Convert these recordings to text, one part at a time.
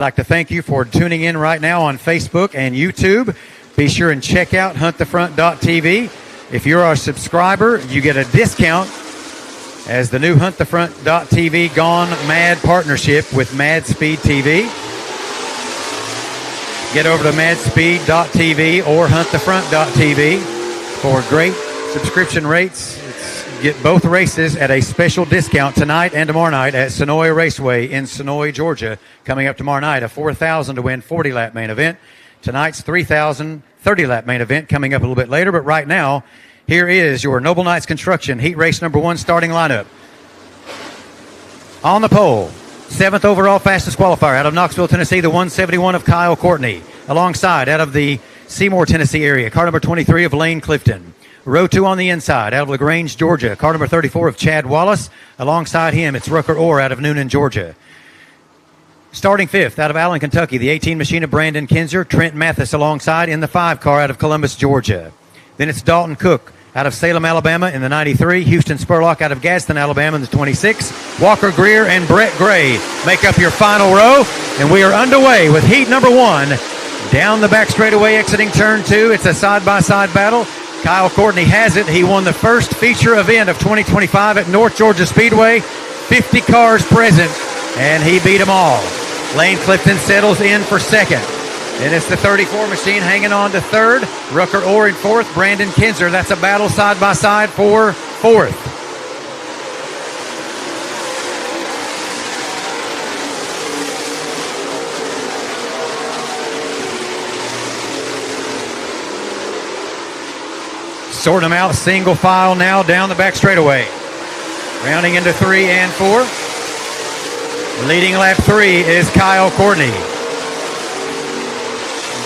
I'd like to thank you for tuning in right now on Facebook and YouTube. Be sure and check out huntthefront.tv. If you're our subscriber, you get a discount as the new huntthefront.tv Gone Mad partnership with Mad Speed TV. Get over to madspeed.tv or huntthefront.tv for great subscription rates. Get both races at a special discount tonight and tomorrow night at Penton Raceway in Sonoy, Georgia. Coming up tomorrow night, a 4,000 to win 40-lap main event. Tonight's 3,000 30-lap main event coming up a little bit later. But right now, here is your Noble Knights Construction Heat Race number 1 starting lineup. On the pole, 7th overall fastest qualifier out of Knoxville, Tennessee, the 171 of Kyle Courtney. Alongside, out of the Seymour, Tennessee area, car number 23 of Lane Clifton. Row 2 on the inside, out of LaGrange, Georgia, car number 34 of Chad Wallace. Alongside him, it's Rucker Orr out of Noonan, Georgia. Starting 5th, out of Allen, Kentucky, the 18 machine of Brandon Kinzer, Trent Mathis alongside in the 5 car out of Columbus, Georgia. Then it's Dalton Cook out of Salem, Alabama in the 93, Houston Spurlock out of Gadsden, Alabama in the 26, Walker Greer and Brett Gray make up your final row, and we are underway with heat number 1. Down the back straightaway, exiting turn 2, it's a side-by-side battle. Kyle Courtney has it. He won the first feature event of 2025 at North Georgia Speedway. 50 cars present, and he beat them all. Lane Clifton settles in for second. Then it's the 34 machine hanging on to third. Rucker Orr in fourth. Brandon Kinzer. That's a battle side by side for fourth. Sorting them out single file now down the back straightaway. Rounding into 3 and 4. Leading lap 3 is Kyle Courtney.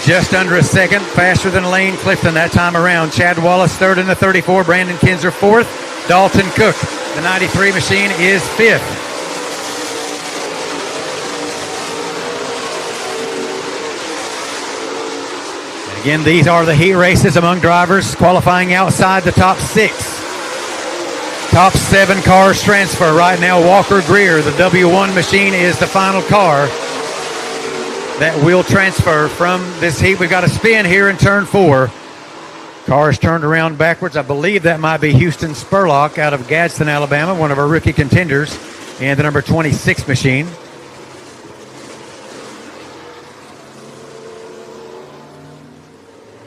Just under a second faster than Lane Clifton that time around. Chad Wallace third in the 34. Brandon Kinzer fourth. Dalton Cook, the 93 machine, is fifth. Again, these are the heat races among drivers qualifying outside the top 6. Top 7 cars transfer right now. Walker Greer, the W1 machine, is the final car that will transfer from this heat. We've got a spin here in turn 4. Cars turned around backwards. I believe that might be Houston Spurlock out of Gadsden, Alabama, one of our rookie contenders, and the number 26 machine.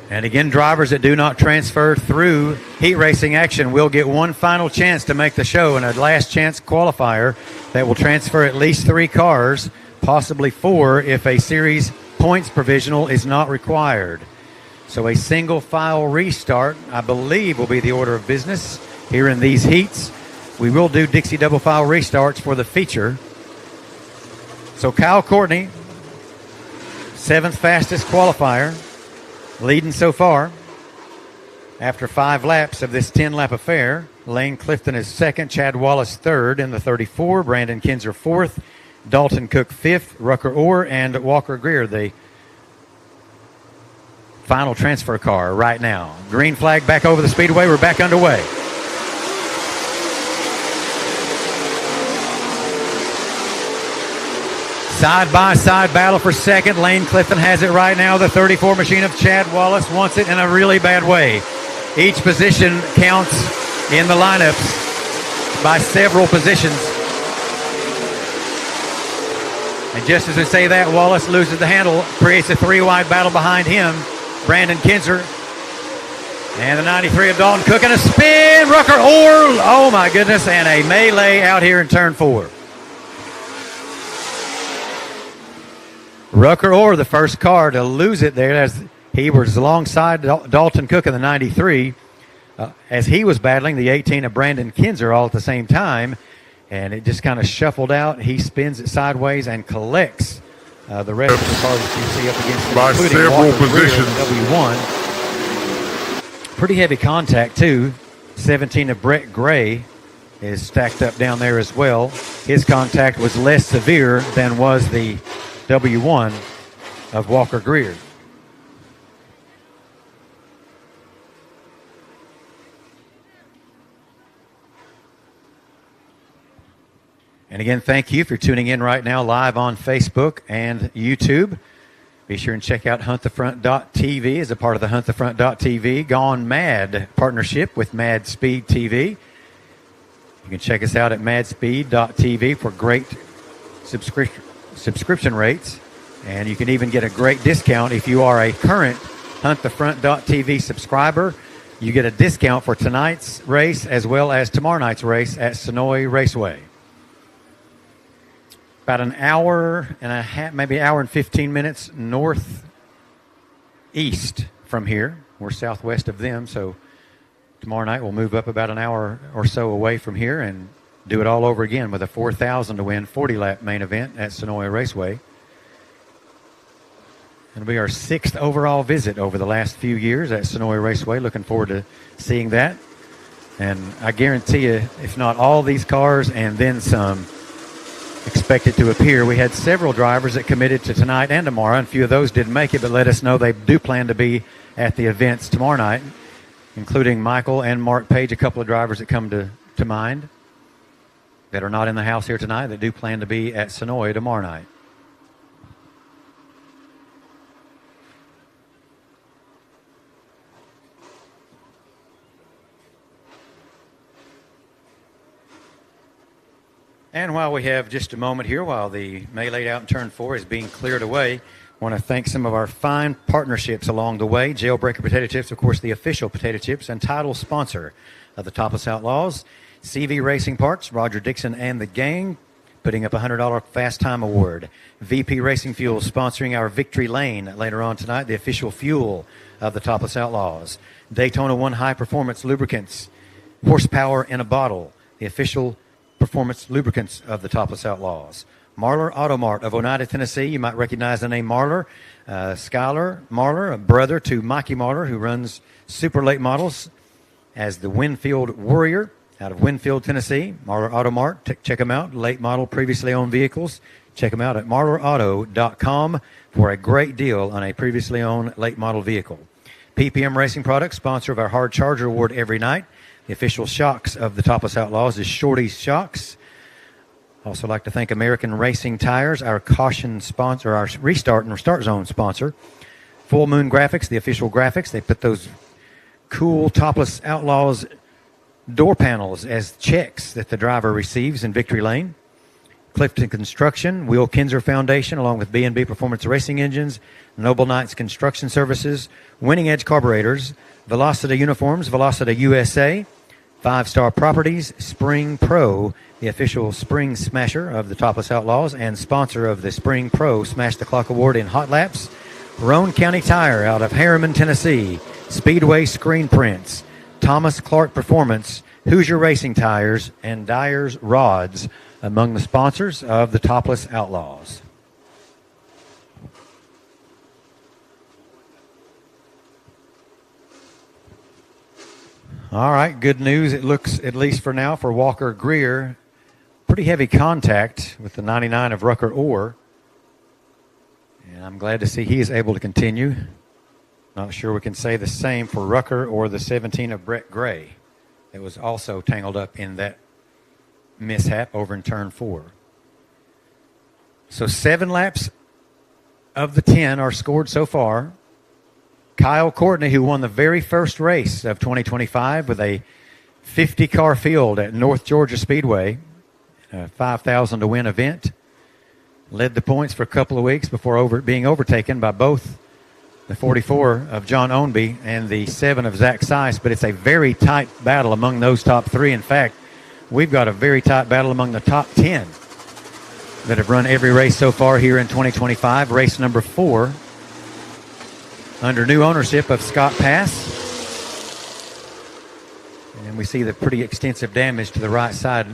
And again, drivers that do not transfer through heat racing action will get one final chance to make the show and a last chance qualifier that will transfer at least 3 cars, possibly 4 if a series points provisional is not required. So a single file restart, I believe, will be the order of business here in these heats. We will do Dixie double file restarts for the feature. So Kyle Courtney, 7th fastest qualifier, leading so far after 5 laps of this 10-lap affair. Lane Clifton is second, Chad Wallace third in the 34, Brandon Kinzer fourth, Dalton Cook fifth, Rucker Orr and Walker Greer the final transfer car right now. Green flag back over the speedway. We're back underway. Side-by-side battle for second. Lane Clifton has it right now. The 34 machine of Chad Wallace wants it in a really bad way. Each position counts in the lineups by several positions. And just as we say that, Wallace loses the handle, creates a 3-wide battle behind him. Brandon Kinzer and the 93 of Dalton Cook, and a spin. Rucker Orr, oh my goodness, and a melee out here in turn 4. Rucker Orr, the first car to lose it there, as he was alongside Dalton Cook in the 93, as he was battling the 18 of Brandon Kinzer all at the same time, and it just kind of shuffled out. He spins it sideways and collects the rest of the cars that you see up against him, by several positions. W1. Pretty heavy contact too. 17 of Brett Gray is stacked up down there as well. His contact was less severe than was the W1 of Walker Greer. And again, thank you for tuning in right now live on Facebook and YouTube. Be sure and check out HuntTheFront.tv as a part of the HuntTheFront.tv Gone Mad partnership with Mad Speed TV. You can check us out at madspeed.tv for great subscription rates. And you can even get a great discount if you are a current HuntTheFront.tv subscriber. You get a discount for tonight's race as well as tomorrow night's race at Sonoy Raceway. About an hour and a half, maybe an hour and 15 minutes northeast from here. We're southwest of them, so tomorrow night we'll move up about an hour or so away from here and do it all over again with a 4,000 to win 40-lap main event at Sonoy Raceway. It'll be our 6th overall visit over the last few years at Sonoy Raceway. Looking forward to seeing that. And I guarantee you, if not all these cars and then some expected to appear. We had several drivers that committed to tonight and tomorrow, and a few of those didn't make it, but let us know they do plan to be at the events tomorrow night, including Michael and Mark Page, a couple of drivers that come to mind that are not in the house here tonight that do plan to be at Sonoy tomorrow night. And while we have just a moment here, while the melee out in turn 4 is being cleared away, I want to thank some of our fine partnerships along the way. Jailbreaker Potato Chips, of course, the official potato chips and title sponsor of the Topless Outlaws. CV Racing Parts, Roger Dixon and the gang, putting up a $100 Fast Time Award. VP Racing Fuel sponsoring our Victory Lane later on tonight, the official fuel of the Topless Outlaws. Daytona 1 High Performance Lubricants, horsepower in a bottle, the official performance lubricants of the Topless Outlaws. Marlar Auto Mart of Oneida, Tennessee. You might recognize the name Marlar. Skylar Marlar, a brother to Mikey Marlar, who runs super late models as the Winfield Warrior out of Winfield, Tennessee. Marlar Auto Mart. Check them out. Late model, previously owned vehicles. Check them out at marlarauto.com for a great deal on a previously owned late model vehicle. PPM Racing Products, sponsor of our Hard Charger Award every night. The official shocks of the Topless Outlaws is Shorty's Shocks. Also like to thank American Racing Tires, our caution sponsor, our restart and restart zone sponsor. Full Moon Graphics, the official graphics. They put those cool Topless Outlaws door panels as checks that the driver receives in Victory Lane. Clifton Construction, Will Kinzer Foundation, along with B&B Performance Racing Engines, Noble Knights Construction Services, Winning Edge Carburetors, Velocity Uniforms, Velocity USA, 5-Star Properties, Spring Pro, the official Spring Smasher of the Topless Outlaws and sponsor of the Spring Pro Smash the Clock Award in Hot Laps, Roane County Tire out of Harriman, Tennessee, Speedway Screen Prints, Thomas Clark Performance, Hoosier Racing Tires, and Dyer's Rods among the sponsors of the Topless Outlaws. All right, good news. It looks, at least for now, for Walker Greer, pretty heavy contact with the 99 of Rucker Orr. And I'm glad to see he is able to continue. Not sure we can say the same for Rucker or the 17 of Brett Gray. It was also tangled up in that mishap over in turn 4. So 7 laps of the 10 are scored so far. Kyle Courtney, who won the very first race of 2025 with a 50-car field at North Georgia Speedway, a 5,000 to win event, led the points for a couple of weeks before being overtaken by both the 44 of John Ownby and the 7 of Zach Seiss, but it's a very tight battle among those top 3. In fact, we've got a very tight battle among the top 10 that have run every race so far here in 2025. Race number 4 under new ownership of Scott Pass. And we see the pretty extensive damage to the right side.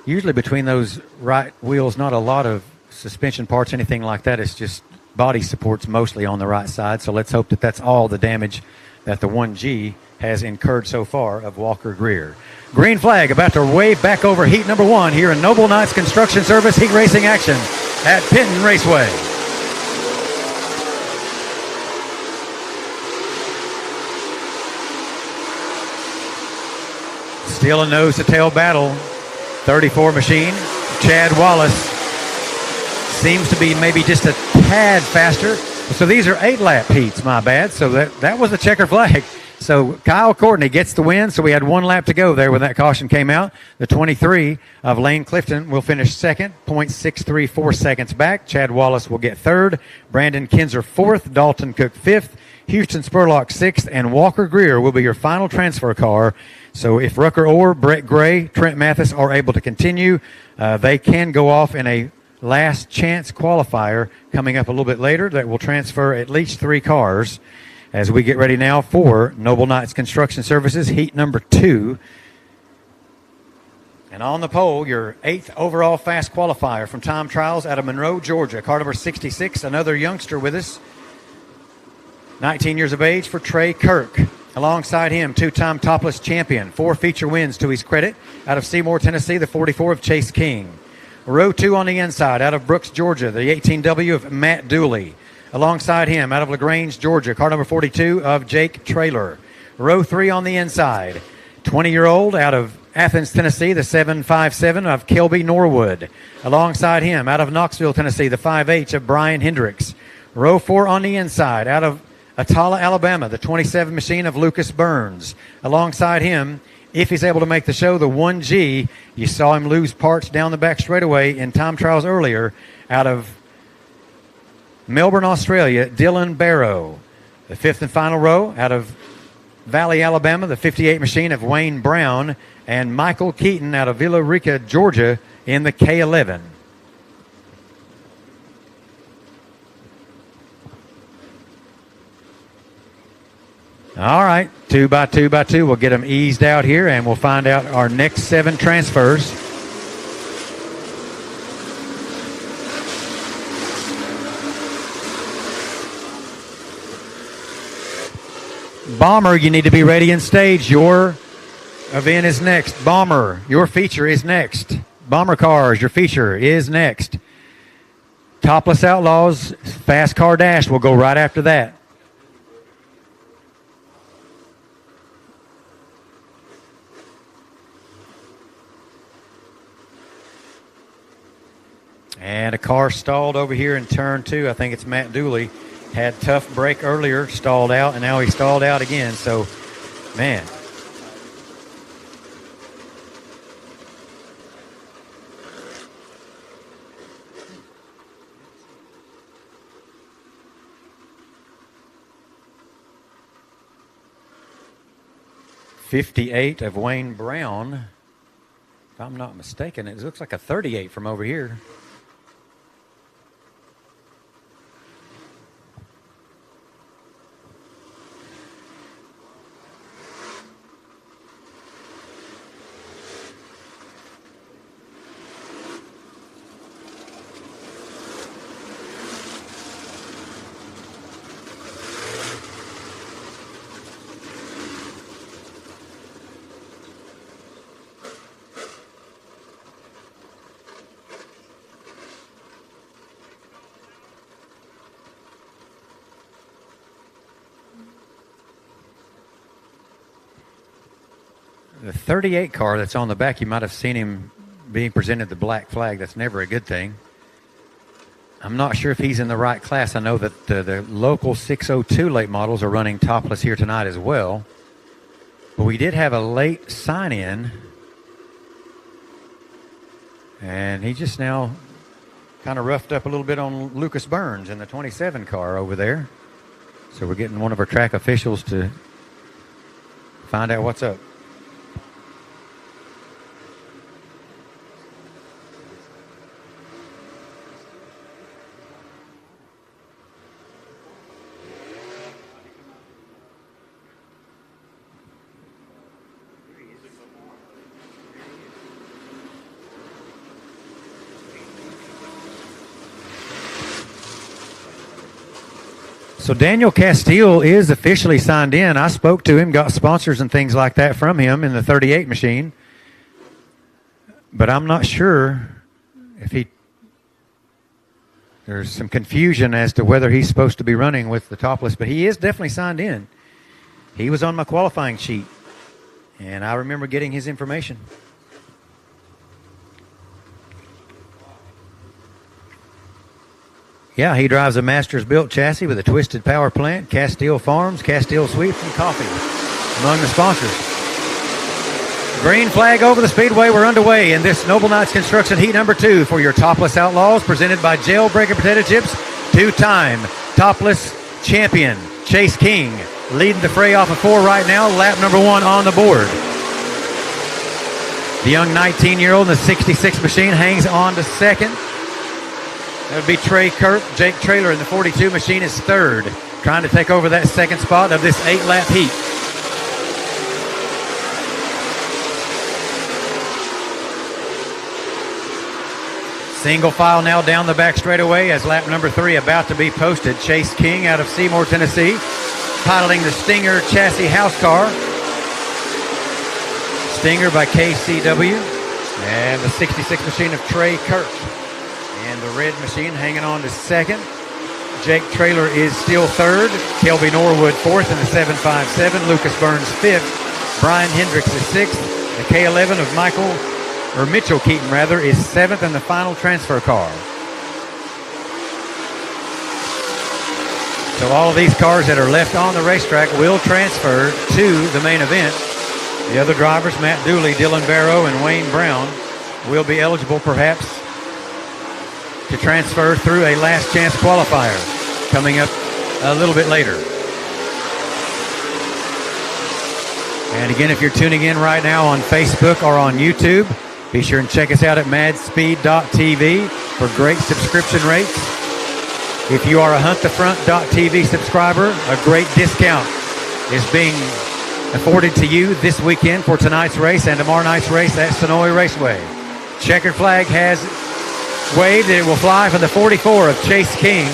Usually between those right wheels, not a lot of suspension parts, anything like that. It's just body supports mostly on the right side. So let's hope that that's all the damage that the 1G has incurred so far of Walker Greer. Green flag about to wave back over heat number 1 here in Noble Knights Construction Service heat racing action at Penton Raceway. Still a nose-to-tail battle. 34 machine, Chad Wallace seems to be maybe just a tad faster. So these are 8-lap heats, my bad. So that was a checker flag. So Kyle Courtney gets the win. So we had 1 lap to go there when that caution came out. The 23 of Lane Clifton will finish second, 0.634 seconds back. Chad Wallace will get third. Brandon Kinzer fourth. Dalton Cook fifth. Houston Spurlock sixth. And Walker Greer will be your final transfer car. So if Rucker Orr, Brett Gray, Trent Mathis are able to continue, they can go off in a last chance qualifier coming up a little bit later that will transfer at least 3 cars as we get ready now for Noble Knights Construction Services heat number 2. And on the pole, your 8th overall fast qualifier from time trials out of Monroe, Georgia, car number 66, another youngster with us, 19 years of age for Trey Kirk. Alongside him, 2-time topless champion, 4 feature wins to his credit out of Seymour, Tennessee, the 44 of Chase King. Row 2 on the inside out of Brooks, Georgia, the 18W of Matt Dooley. Alongside him out of LaGrange, Georgia, car number 42 of Jake Traylor. Row 3 on the inside, 20-year-old out of Athens, Tennessee, the 757 of Kelby Norwood. Alongside him out of Knoxville, Tennessee, the 5H of Brian Hendricks. Row 4 on the inside out of Atala, Alabama, the 27 machine of Lucas Burns. Alongside him, if he's able to make the show, the 1G, you saw him lose parts down the back straightaway in time trials earlier, out of Melbourne, Australia, Dylan Barrow. The 5th and final row out of Valley, Alabama, the 58 machine of Wayne Brown, and Michael Keaton out of Villa Rica, Georgia, in the K11. All right, 2 by 2 by 2. We'll get them eased out here, and we'll find out our next 7 transfers. Bomber, you need to be ready and staged. Your event is next. Bomber, your feature is next. Bomber cars, your feature is next. Topless Outlaws, Fast Car Dash will go right after that. And a car stalled over here in turn 2. I think it's Matt Dooley. Had tough break earlier, stalled out, and now he stalled out again. So, man. .58 of Wayne Brown. If I'm not mistaken, it looks like a 38 from over here. The 38 car that's on the back, you might have seen him being presented the black flag. That's never a good thing. I'm not sure if he's in the right class. I know that the local 602 late models are running topless here tonight as well. But we did have a late sign-in. And he just now kind of roughed up a little bit on Lucas Burns in the 27 car over there. So we're getting one of our track officials to find out what's up. So Daniel Castile is officially signed in. I spoke to him, got sponsors and things like that from him in the 38 machine. But I'm not sure if there's some confusion as to whether he's supposed to be running with the topless, but he is definitely signed in. He was on my qualifying sheet, and I remember getting his information. Yeah, he drives a Masters-built chassis with a twisted power plant, Castile Farms, Castile Sweeps, and coffee among the sponsors. Green flag over the speedway. We're underway in this Noble Knights Construction Heat number 2 for your Topless Outlaws, presented by Jailbreaker Potato Chips. Two-time Topless champion Chase King leading the fray off of 4 right now. Lap number 1 on the board. The young 19-year-old in the 66 machine hangs on to second. That would be Trey Kirk. Jake Traylor in the 42 machine is third, trying to take over that second spot of this 8-lap heat. Single file now down the back straightaway as lap number 3 about to be posted. Chase King out of Seymour, Tennessee, piloting the Stinger chassis house car. Stinger by KCW. And the 66 machine of Trey Kirk. And the red machine hanging on to second. Jake Traylor is still third. Kelby Norwood fourth in the 757. Lucas Burns fifth. Brian Hendricks is sixth. The K11 of Mitchell Keaton is seventh in the final transfer car. So all of these cars that are left on the racetrack will transfer to the main event. The other drivers, Matt Dooley, Dylan Barrow, and Wayne Brown, will be eligible perhaps to transfer through a last chance qualifier coming up a little bit later. And again, if you're tuning in right now on Facebook or on YouTube, be sure and check us out at madspeed.tv for great subscription rates. If you are a huntthefront.tv subscriber, a great discount is being afforded to you this weekend for tonight's race and tomorrow night's race at Sonoy Raceway. Checkered flag has waved and it will fly from the 44 of Chase King.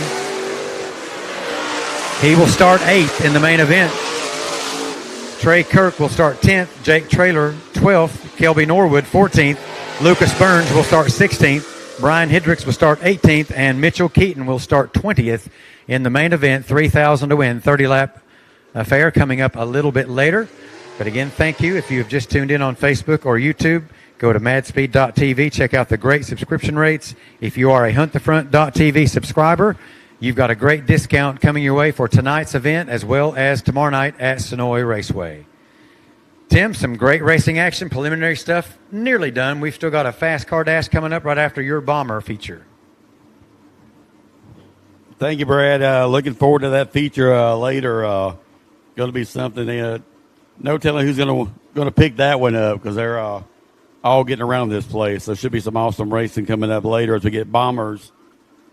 He will start 8th in the main event. Trey Kirk will start 10th. Jake Traylor 12th. Kelby Norwood 14th. Lucas Burns will start 16th. Brian Hendricks will start 18th. And Mitchell Keaton will start 20th in the main event. $3,000 to win. 30-lap affair coming up a little bit later. But again, thank you. If you have just tuned in on Facebook or YouTube, go to madspeed.tv. Check out the great subscription rates. If you are a huntthefront.tv subscriber, you've got a great discount coming your way for tonight's event as well as tomorrow night at Sonoy Raceway. Tim, some great racing action, preliminary stuff nearly done. We've still got a fast car dash coming up right after your bomber feature. Thank you, Brad. Looking forward to that feature later. Going to be something. No telling who's going to pick that one up because they're all getting around this place. So should be some awesome racing coming up later as we get bombers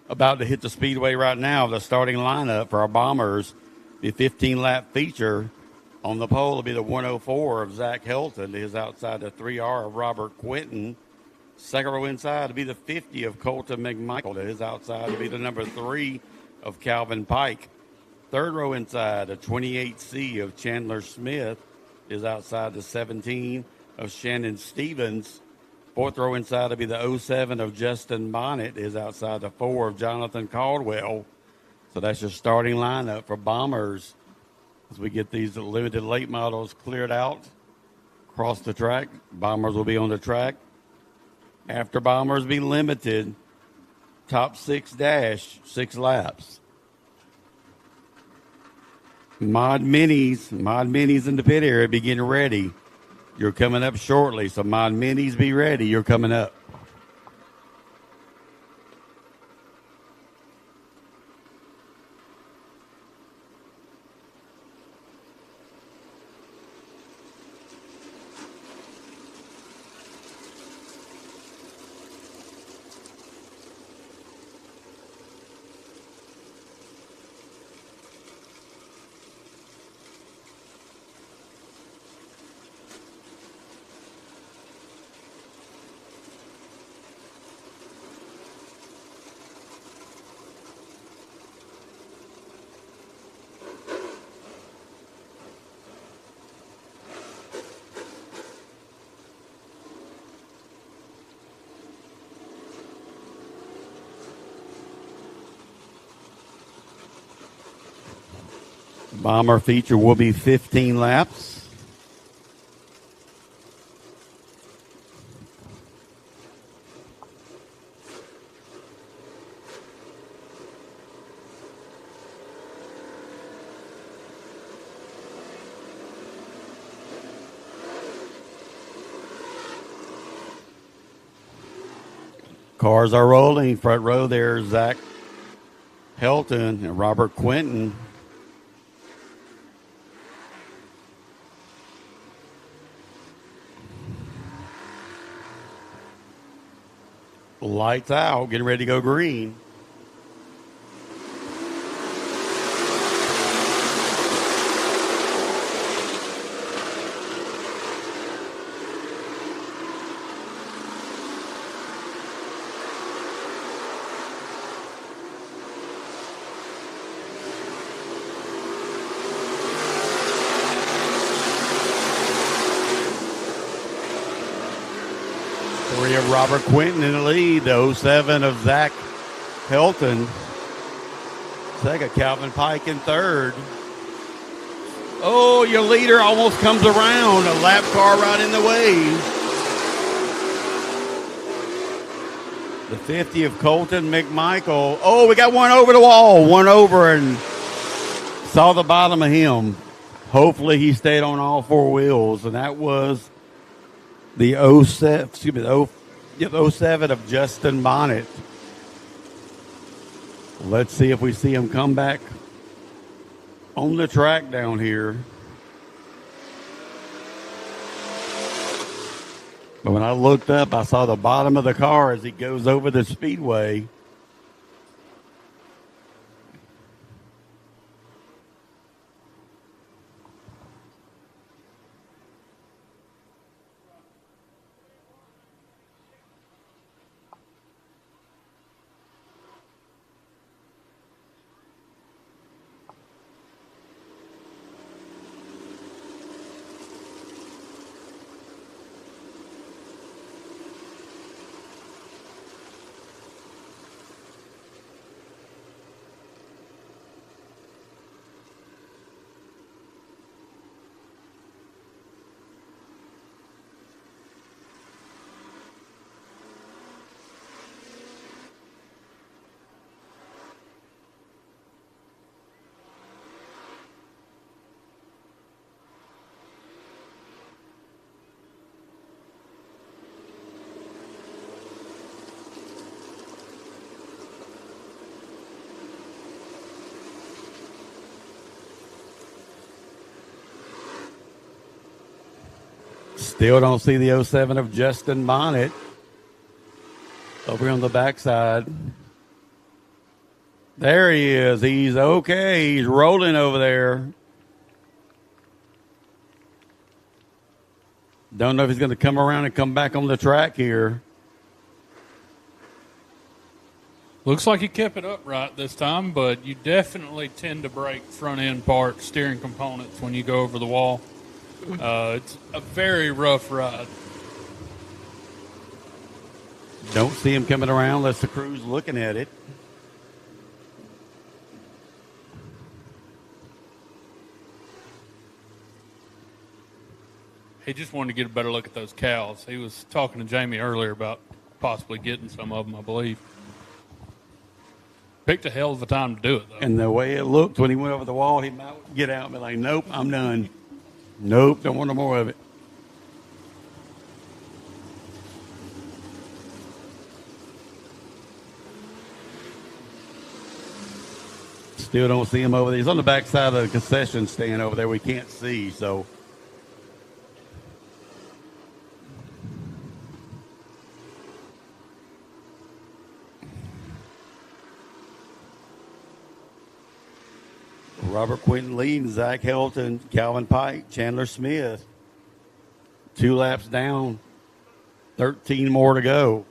about to hit the speedway right now. The starting lineup for our bombers, the 15-lap feature on the pole will be the 104 of Zach Helton. Is outside the 3R of Robert Quinton. Second row inside to be the 50 of Colton McMichael. That is outside to be the number 3 of Calvin Pike. Third row inside, a 28C of Chandler Smith is outside the 17 of Shannon Stevens. Fourth row inside to be the 07 of Justin Bonnet is outside the 4 of Jonathan Caldwell. So that's your starting lineup for bombers as we get these limited late models cleared out across the track. Bombers will be on the track. After bombers be limited, top 6 dash, 6 laps. Mod minis in the pit area be getting ready. You're coming up shortly, so Mod minis be ready. You're coming up. Bomber feature will be 15 laps. Cars are rolling. Front row there, Zach Helton and Robert Quinton. Lights out, getting ready to go green. Three of Robert Quinton in the lead. The 07 of Zach Helton. Second, Calvin Pike in third. Oh, your leader almost comes around. A lap car right in the way. The 50 of Colton McMichael. Oh, we got one over the wall. One over and saw the bottom of him. Hopefully he stayed on all four wheels. And that was the 07 of Justin Bonnet. Let's see if we see him come back on the track down here. But when I looked up, I saw the bottom of the car as he goes over the speedway. Still don't see the 07 of Justin Bonnet over on the backside. There he is. He's okay. He's rolling over there. Don't know if he's going to come around and come back on the track here. Looks like he kept it upright this time, but you definitely tend to break front end parts, steering components when you go over the wall. It's a very rough ride. Don't see him coming around unless the crew's looking at it. He just wanted to get a better look at those cows. He was talking to Jamie earlier about possibly getting some of them, I believe. Picked a hell of a time to do it, though. And the way it looked when he went over the wall, he might get out and be like, nope, I'm done. Nope, don't want no more of it. Still don't see him over there. He's on the backside of the concession stand over there we can't see, so. Robert Quinton leading, Zach Helton, Calvin Pike, Chandler Smith. 2 laps down, 13 more to go.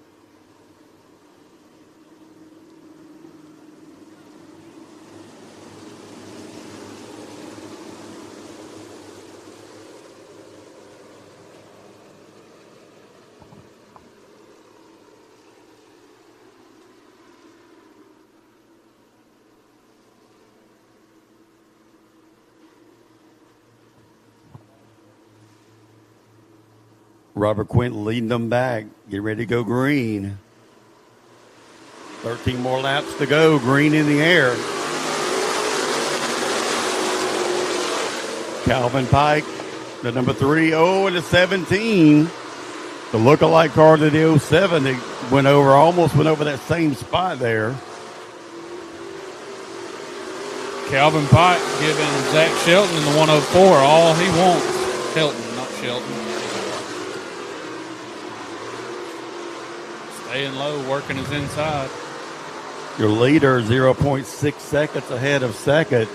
Robert Quinton leading them back. Get ready to go green. 13 more laps to go. Green in the air. Calvin Pike, the number 3. Oh, and the 17. The lookalike car to the 07 that almost went over that same spot there. Calvin Pike giving Zach Shelton in the 104 all he wants. Shelton, not Shelton. Staying low, working his inside. Your leader 0.6 seconds ahead of second.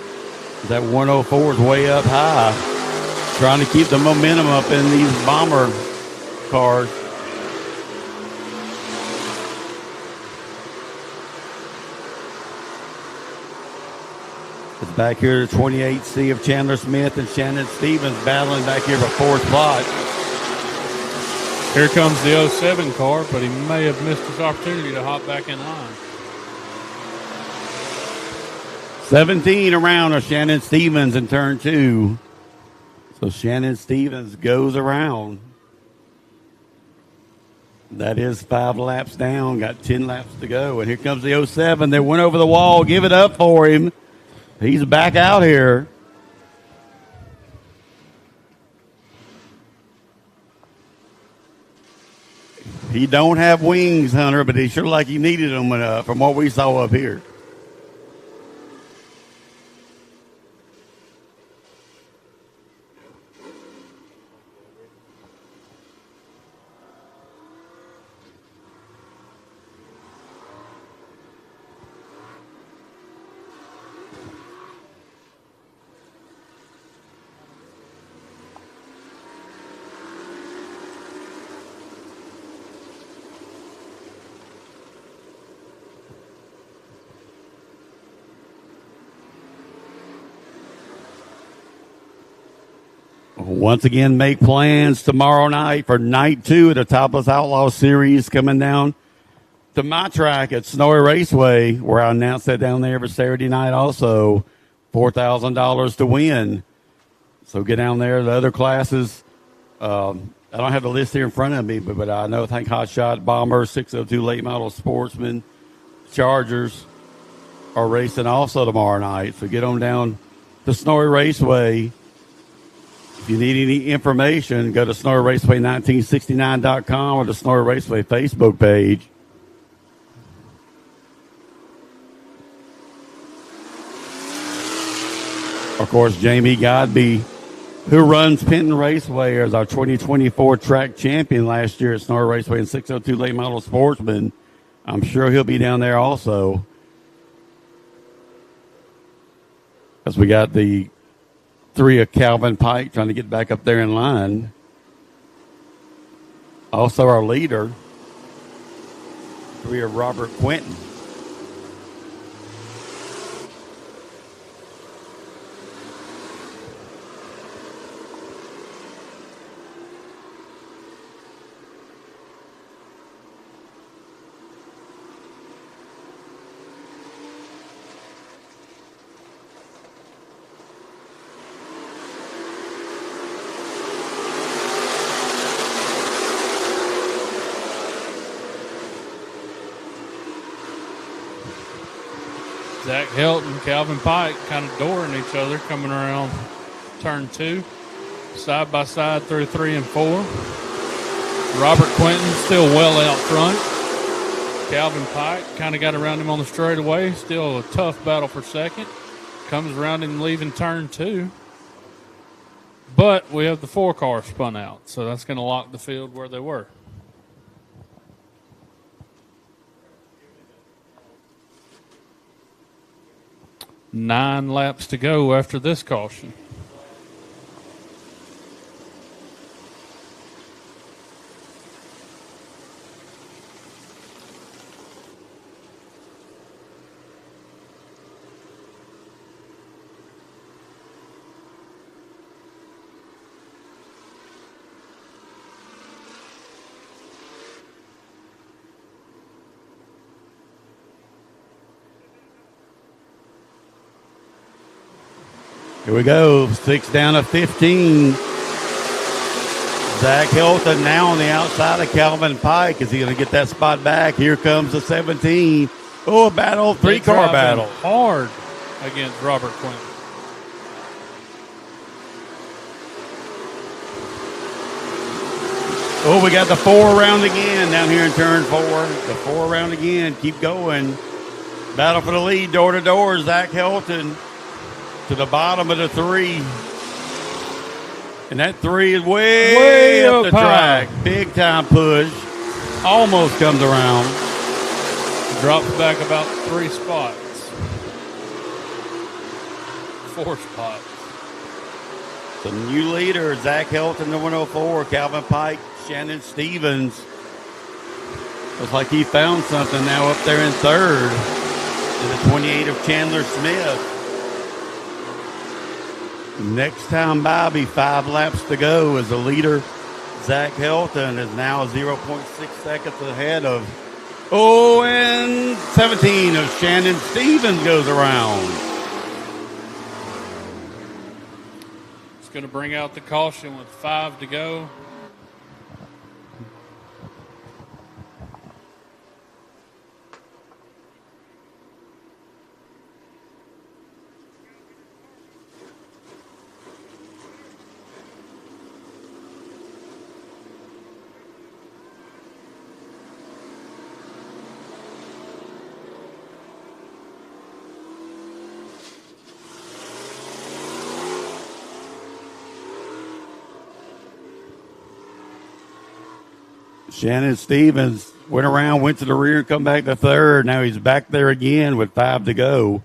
That 104 is way up high. Trying to keep the momentum up in these bomber cars. It's back here to 28C of Chandler Smith and Shannon Stevens battling back here for fourth spot. Here comes the 07 car, but he may have missed his opportunity to hop back in line. 17 around of Shannon Stevens in turn 2. So Shannon Stevens goes around. That is 5 laps down. Got 10 laps to go. And here comes the 07. They went over the wall. Give it up for him. He's back out here. He don't have wings, Hunter, but he sure like he needed them from what we saw up here. Once again, make plans tomorrow night for night 2 of the Topless Outlaw series coming down to my track at Snowy Raceway, where I announce that down there every Saturday night also. $4,000 to win. So get down there. The other classes, I don't have the list here in front of me, but I know, I think Hot Shot, Bomber, 602 Late Model Sportsman, Chargers are racing also tomorrow night. So get on down to Snowy Raceway. If you need any information, go to SnowyRaceway1969.com or the Snowy Raceway Facebook page. Of course, Jamie Godby, who runs Penton Raceway as our 2024 track champion last year at Snowy Raceway and 602 Late Model Sportsman. I'm sure he'll be down there also. As we got the 3 of Calvin Pike trying to get back up there in line. Also our leader, 3 of Robert Quinton. Zach Helton, Calvin Pike kind of dooring each other coming around turn 2. Side by side through 3 and 4. Robert Quinton still well out front. Calvin Pike kind of got around him on the straightaway. Still a tough battle for second. Comes around him leaving turn 2. But we have the 4 car spun out, so that's going to lock the field where they were. Nine laps to go after this caution. Here we go. 6 down to 15. Zach Hilton now on the outside of Calvin Pike. Is he going to get that spot back? Here comes the 17. Oh, a battle, 3-car battle. Hard against Robert Quinton. Oh, we got the 4 round again down here in turn 4. The 4 round again. Keep going. Battle for the lead, door to door. Zach Helton to the bottom of the 3. And that 3 is way up the track. Big time push. Almost comes around. Drops back about 3 spots. 4 spots. The new leader, Zach Helton, the 104. Calvin Pike, Shannon Stevens. Looks like he found something now up there in third. To the 28 of Chandler Smith. Next time by, be 5 laps to go as the leader, Zach Helton, is now 0.6 seconds ahead of, and 17 of Shannon Stevens goes around. It's going to bring out the caution with 5 to go. Shannon Stevens went around, went to the rear, and come back to third. Now he's back there again with 5 to go.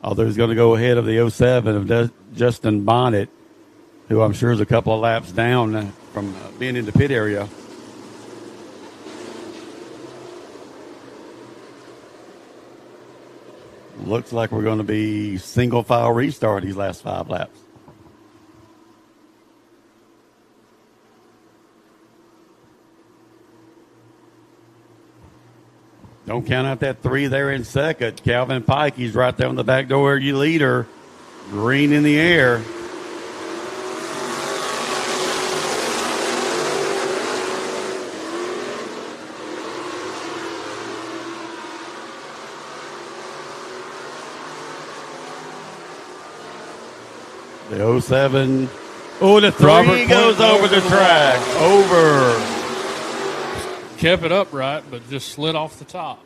Although he's going to go ahead of the 07 of Justin Bonnet, who I'm sure is a couple of laps down from being in the pit area. Looks like we're going to be single file restart these last 5 laps. Don't count out that 3 there in second. Calvin Pike, he's right there on the back door. You leader. Green in the air. The 07. Oh, the 3 goes over the track. Over. Kept it upright, but just slid off the top.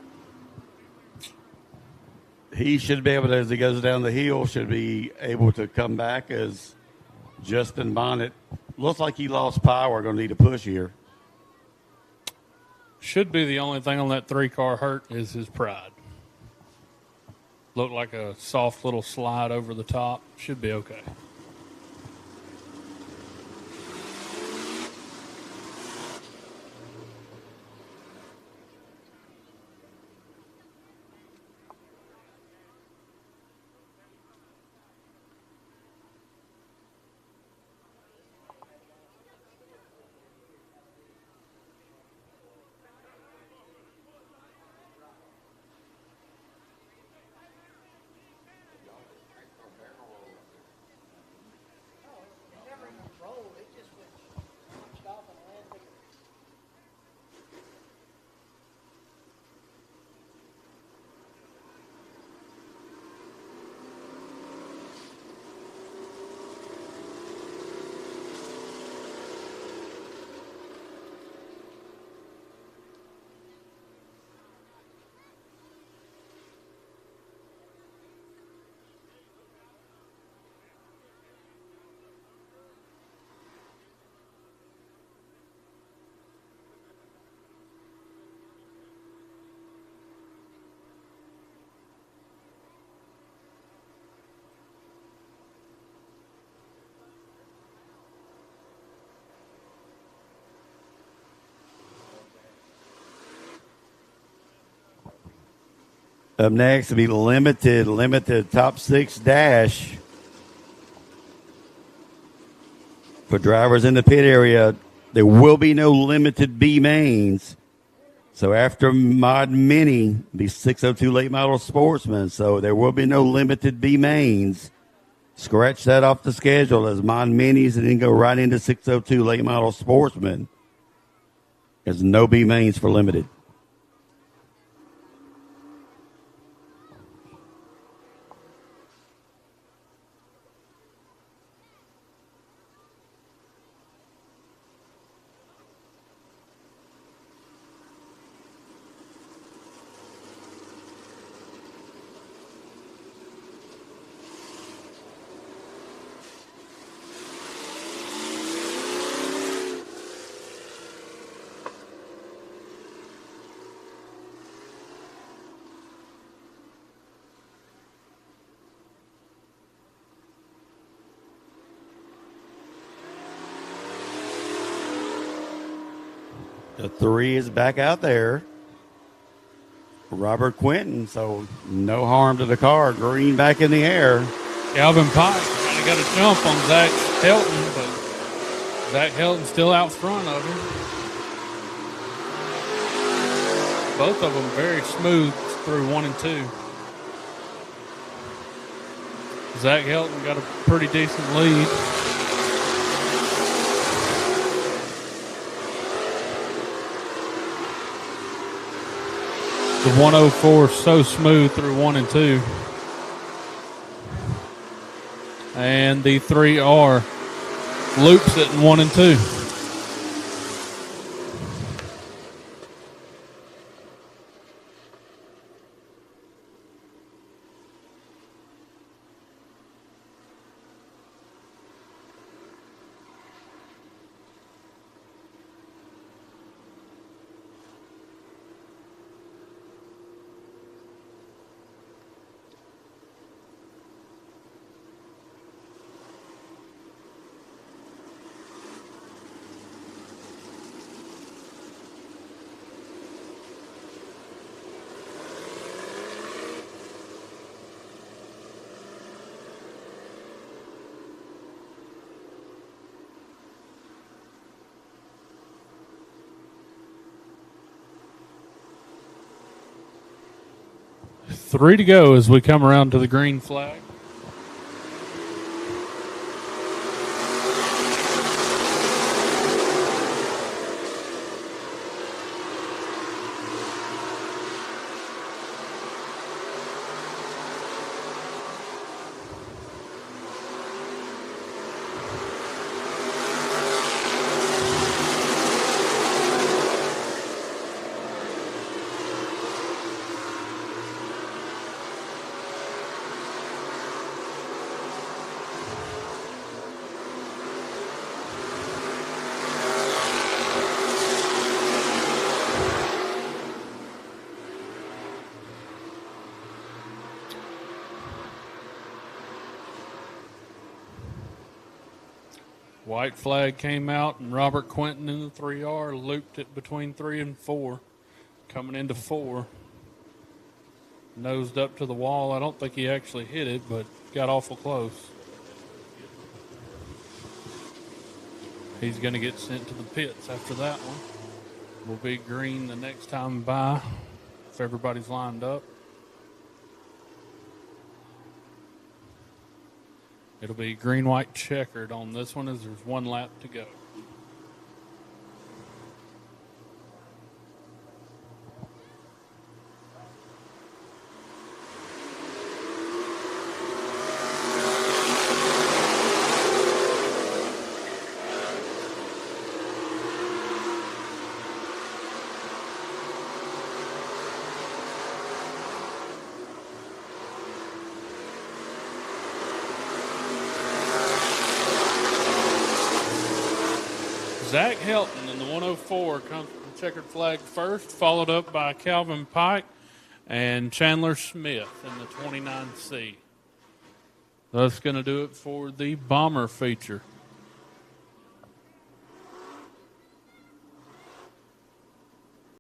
He should be able to, as he goes down the hill, should be able to come back as Justin Bonnet. Looks like he lost power. Going to need a push here. Should be the only thing on that 3-car hurt is his pride. Looked like a soft little slide over the top. Should be okay. Up next will be limited top 6 dash. For drivers in the pit area, there will be no limited B mains. So after Mod Mini, be 602 late model sportsman. So there will be no limited B mains. Scratch that off the schedule as Mod Minis and then go right into 602 late model sportsman. There's no B mains for limited. The 3 is back out there. Robert Quinton, so no harm to the car. Green back in the air. Calvin Pike kind of got a jump on Zach Helton, but Zach Helton still out front of him. Both of them very smooth through 1 and 2. Zach Helton got a pretty decent lead. The 104 so smooth through 1 and 2. And the 3R loops it in 1 and 2. Three to go as we come around to the green flag. White flag came out, and Robert Quinton in the 3R looped it between 3 and 4. Coming into 4. Nosed up to the wall. I don't think he actually hit it, but got awful close. He's going to get sent to the pits after that one. Will be green the next time by if everybody's lined up. It'll be green-white checkered on this one as there's 1 lap to go. Zach Helton in the 104 comes from the checkered flag first, followed up by Calvin Pike and Chandler Smith in the 29C. That's going to do it for the Bomber feature.